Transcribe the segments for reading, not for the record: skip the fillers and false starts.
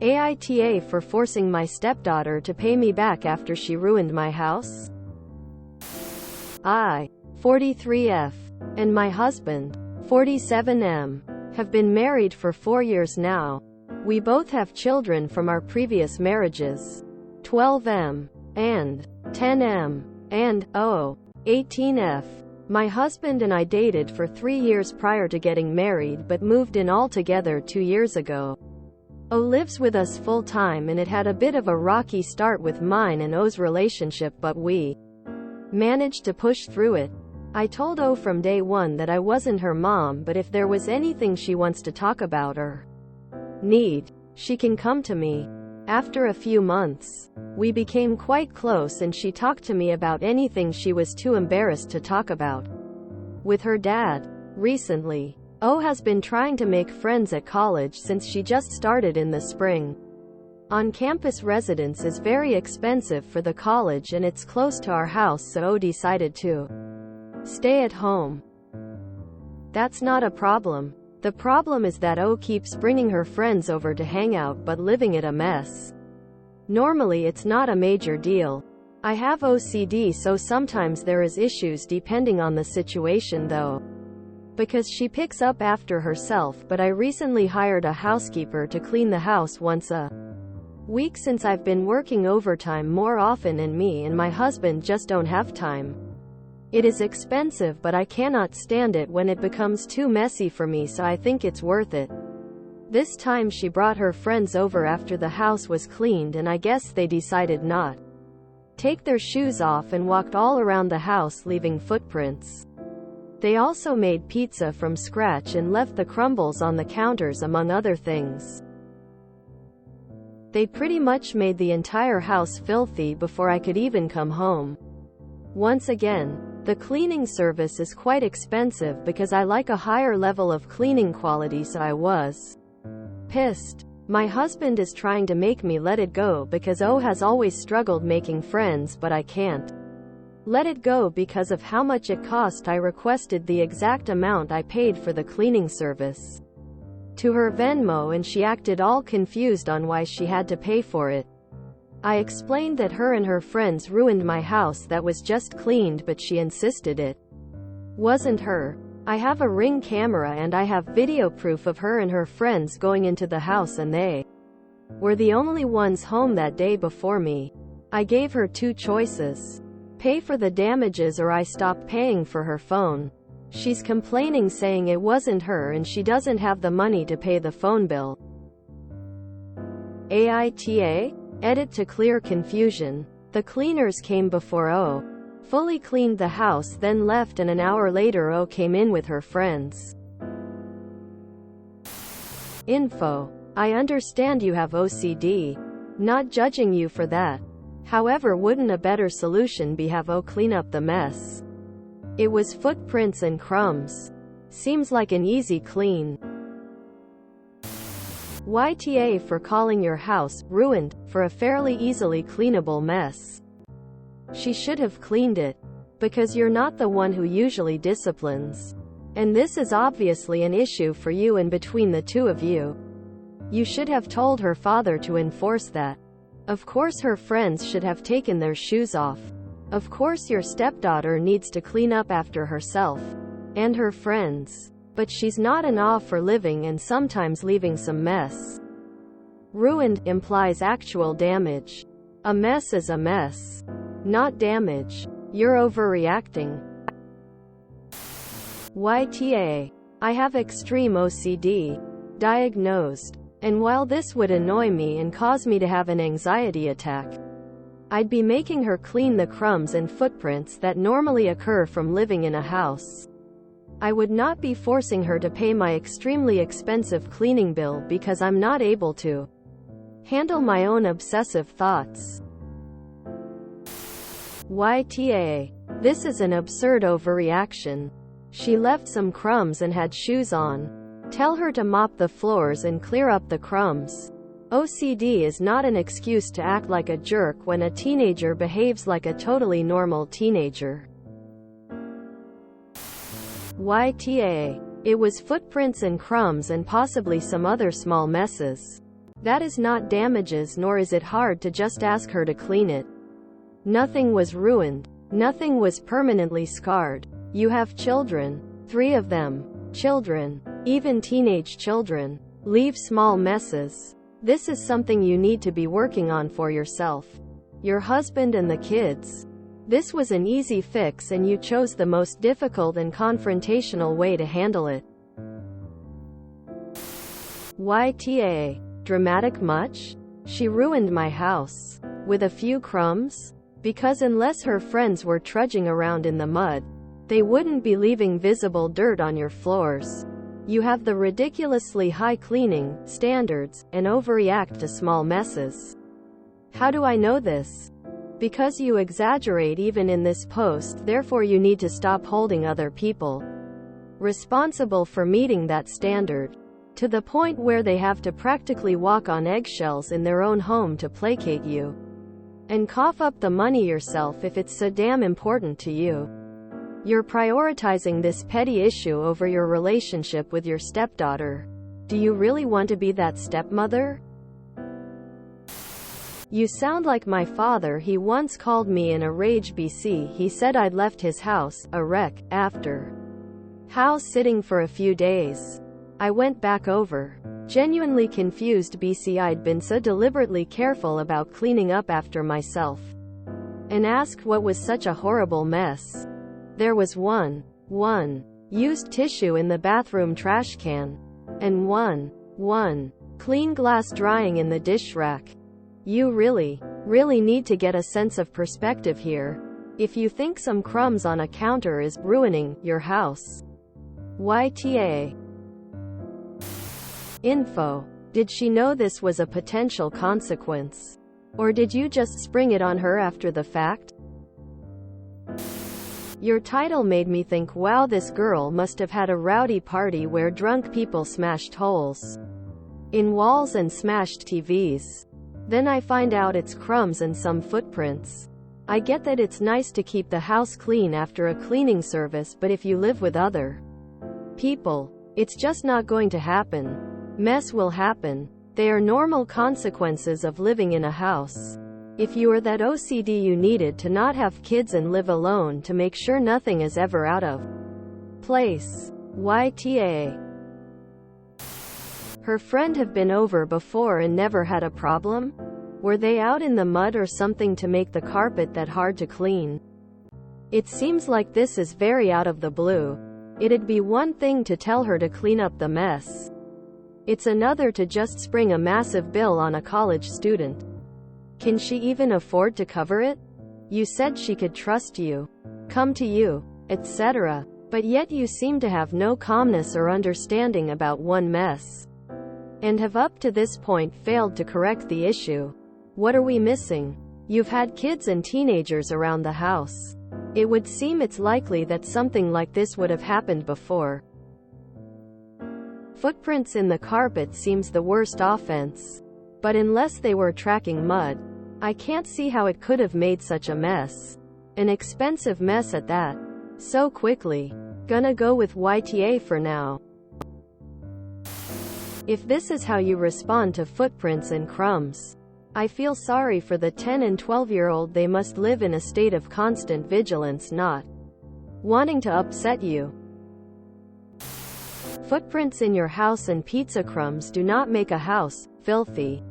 AITA for forcing my stepdaughter to pay me back after she ruined my house. I, 43F, and my husband, 47M, have been married for 4 years now. We both have children from our previous marriages, 12M, and 10M, and, 18F. My husband and I dated for 3 years prior to getting married but moved in all together 2 years ago. O lives with us full-time and it had a bit of a rocky start with mine and O's relationship, but we managed to push through it. I told O from day one that I wasn't her mom, but if there was anything she wants to talk about or need, she can come to me. After a few months, we became quite close and she talked to me about anything she was too embarrassed to talk about with her dad. Recently, O has been trying to make friends at college since she just started in the spring. On-campus residence is very expensive for the college and it's close to our house, so O decided to stay at home. That's not a problem. The problem is that O keeps bringing her friends over to hang out but living it a mess. Normally it's not a major deal. I have OCD, so sometimes there is issues depending on the situation though, because she picks up after herself, but I recently hired a housekeeper to clean the house once a week since I've been working overtime more often and me and my husband just don't have time. It is expensive, but I cannot stand it when it becomes too messy for me, so I think it's worth it. This time she brought her friends over after the house was cleaned and I guess they decided not take their shoes off and walked all around the house leaving footprints. They also made pizza from scratch and left the crumbles on the counters among other things. They pretty much made the entire house filthy before I could even come home. Once again, the cleaning service is quite expensive because I like a higher level of cleaning quality, so I was pissed. My husband is trying to make me let it go because O has always struggled making friends, but I can't let it go because of how much it cost. I requested the exact amount I paid for the cleaning service to her Venmo and she acted all confused on why she had to pay for it. I explained that her and her friends ruined my house that was just cleaned, but she insisted it wasn't her. I have a Ring camera and I have video proof of her and her friends going into the house, and they were the only ones home that day before me. I gave her 2 choices: pay for the damages or I stop paying for her phone. She's complaining, saying it wasn't her and she doesn't have the money to pay the phone bill. AITA? Edit to clear confusion. The cleaners came before O fully cleaned the house, then left, and an hour later O came in with her friends. Info. I understand you have OCD. Not judging you for that. However, wouldn't a better solution be have O clean up the mess? It was footprints and crumbs. Seems like an easy clean. YTA for calling your house ruined for a fairly easily cleanable mess. She should have cleaned it. Because you're not the one who usually disciplines. And this is obviously an issue for you and between the two of you. You should have told her father to enforce that. Of course her friends should have taken their shoes off. Of course your stepdaughter needs to clean up after herself and her friends. But she's not an A for living and sometimes leaving some mess. Ruined implies actual damage. A mess is a mess, not damage. You're overreacting. YTA. I have extreme OCD. Diagnosed. And while this would annoy me and cause me to have an anxiety attack, I'd be making her clean the crumbs and footprints that normally occur from living in a house. I would not be forcing her to pay my extremely expensive cleaning bill because I'm not able to handle my own obsessive thoughts. YTA. This is an absurd overreaction. She left some crumbs and had shoes on. Tell her to mop the floors and clear up the crumbs. OCD is not an excuse to act like a jerk when a teenager behaves like a totally normal teenager. YTA. It was footprints and crumbs and possibly some other small messes. That is not damages, nor is it hard to just ask her to clean it. Nothing was ruined. Nothing was permanently scarred. You have children. 3 of them. Children. Even teenage children. Leave small messes. This is something you need to be working on for yourself. Your husband and the kids. This was an easy fix and you chose the most difficult and confrontational way to handle it. YTA. Dramatic much? She ruined my house. With a few crumbs? Because unless her friends were trudging around in the mud, they wouldn't be leaving visible dirt on your floors. You have the ridiculously high cleaning standards and overreact to small messes. How do I know this? Because you exaggerate even in this post, therefore you need to stop holding other people responsible for meeting that standard, to the point where they have to practically walk on eggshells in their own home to placate you. And cough up the money yourself if it's so damn important to you. You're prioritizing this petty issue over your relationship with your stepdaughter. Do you really want to be that stepmother? You sound like my father. He once called me in a rage. BC. He said I'd left his house, a wreck, after house sitting for a few days. I went back over. Genuinely confused. BC. I'd been so deliberately careful about cleaning up after myself. And asked what was such a horrible mess. There was one used tissue in the bathroom trash can. And one clean glass drying in the dish rack. You really need to get a sense of perspective here. If you think some crumbs on a counter is ruining your house. YTA. Info. Did she know this was a potential consequence? Or did you just spring it on her after the fact? Your title made me think, wow, this girl must have had a rowdy party where drunk people smashed holes in walls and smashed TVs. Then I find out it's crumbs and some footprints. I get that it's nice to keep the house clean after a cleaning service, but if you live with other people, it's just not going to happen. Mess will happen. They are normal consequences of living in a house. If you are that OCD, you needed to not have kids and live alone to make sure nothing is ever out of place. YTA. Her friend have been over before and never had a problem? Were they out in the mud or something to make the carpet that hard to clean? It seems like this is very out of the blue. It'd be one thing to tell her to clean up the mess. It's another to just spring a massive bill on a college student. Can she even afford to cover it? You said she could trust you, come to you, etc. But yet you seem to have no calmness or understanding about one mess. And have up to this point failed to correct the issue. What are we missing? You've had kids and teenagers around the house. It would seem it's likely that something like this would have happened before. Footprints in the carpet seems the worst offense. But unless they were tracking mud, I can't see how it could have made such a mess. An expensive mess at that. So quickly. Gonna go with YTA for now. If this is how you respond to footprints and crumbs, I feel sorry for the 10 and 12-year-old. They must live in a state of constant vigilance, not wanting to upset you. Footprints in your house and pizza crumbs do not make a house filthy.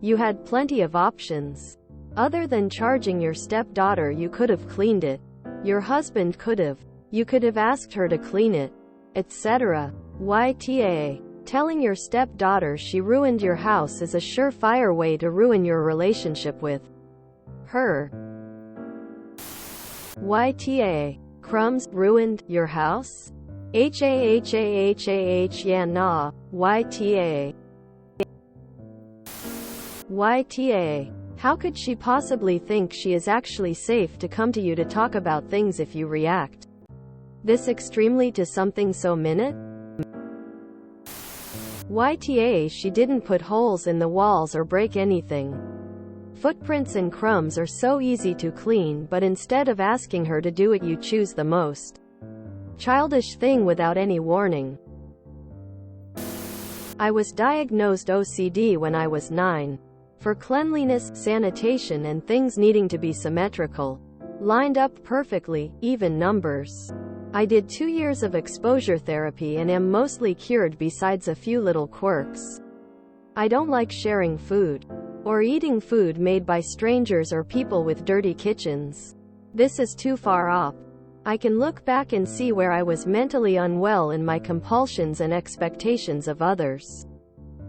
You had plenty of options. Other than charging your stepdaughter, you could have cleaned it. Your husband could have. You could have asked her to clean it, etc. YTA. Telling your stepdaughter she ruined your house is a surefire way to ruin your relationship with her. YTA. Crumbs ruined your house? Yeah, nah. YTA. YTA. How could she possibly think she is actually safe to come to you to talk about things if you react this extremely to something so minute? YTA. She didn't put holes in the walls or break anything. Footprints and crumbs are so easy to clean, but instead of asking her to do it, you choose the most childish thing without any warning. I was diagnosed OCD when I was 9. For cleanliness, sanitation and things needing to be symmetrical. Lined up perfectly, even numbers. I did 2 years of exposure therapy and am mostly cured besides a few little quirks. I don't like sharing food. Or eating food made by strangers or people with dirty kitchens. This is too far off. I can look back and see where I was mentally unwell in my compulsions and expectations of others.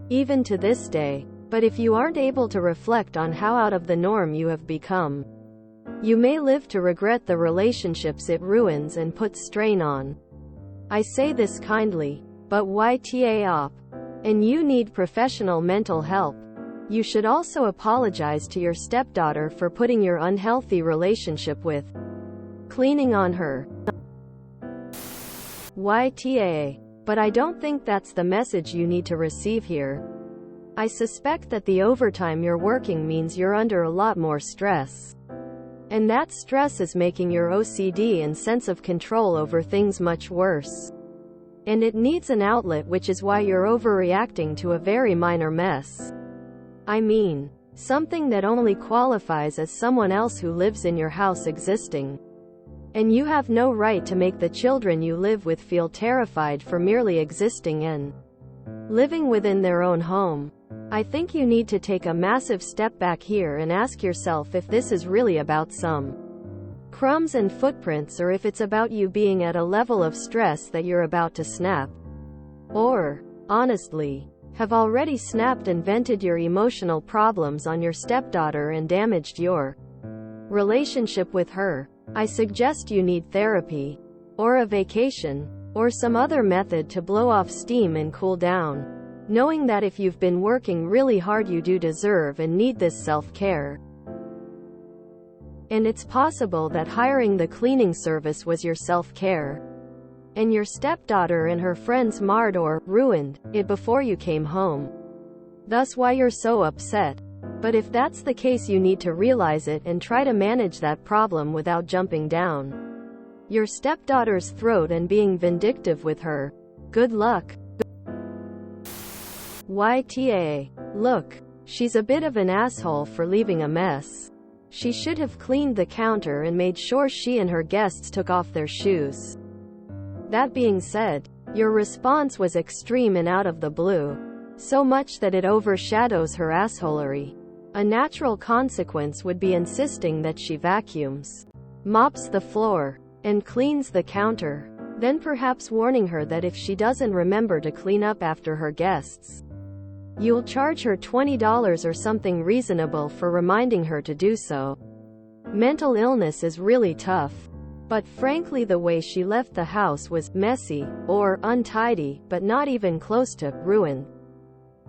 Even to this day. But if you aren't able to reflect on how out of the norm you have become, you may live to regret the relationships it ruins and puts strain on. I say this kindly, but YTA and you need professional mental help. You should also apologize to your stepdaughter for putting your unhealthy relationship with cleaning on her. YTA. But I don't think that's the message you need to receive here. I suspect that the overtime you're working means you're under a lot more stress. And that stress is making your OCD and sense of control over things much worse. And it needs an outlet, which is why you're overreacting to a very minor mess. I mean, something that only qualifies as someone else who lives in your house existing. And you have no right to make the children you live with feel terrified for merely existing and living within their own home. I think you need to take a massive step back here and ask yourself if this is really about some crumbs and footprints, or if it's about you being at a level of stress that you're about to snap. Or, honestly, have already snapped and vented your emotional problems on your stepdaughter and damaged your relationship with her. I suggest you need therapy, or a vacation, or some other method to blow off steam and cool down. Knowing that if you've been working really hard, you do deserve and need this self-care. And it's possible that hiring the cleaning service was your self-care. And your stepdaughter and her friends marred or ruined it before you came home. Thus why you're so upset. But if that's the case, you need to realize it and try to manage that problem without jumping down your stepdaughter's throat and being vindictive with her. Good luck. YTA. Look, she's a bit of an asshole for leaving a mess. She should have cleaned the counter and made sure she and her guests took off their shoes. That being said, your response was extreme and out of the blue. So much that it overshadows her assholery. A natural consequence would be insisting that she vacuums, mops the floor, and cleans the counter. Then perhaps warning her that if she doesn't remember to clean up after her guests, you'll charge her $20 or something reasonable for reminding her to do so. Mental illness is really tough. But frankly, the way she left the house was messy, or untidy, but not even close to ruined.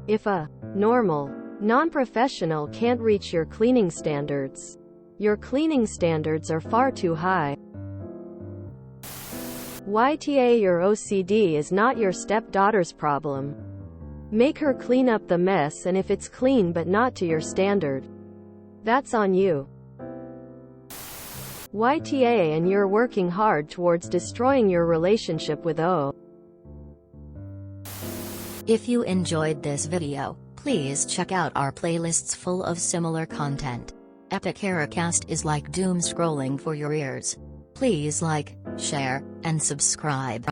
If a normal, non-professional can't reach your cleaning standards, your cleaning standards are far too high. YTA. Your OCD is not your stepdaughter's problem. Make her clean up the mess, and if it's clean but not to your standard, that's on you. YTA. And you're working hard towards destroying your relationship with O. If you enjoyed this video, please check out our playlists full of similar content. AmITheAsshole is like doom scrolling for your ears. Please like, share, and subscribe.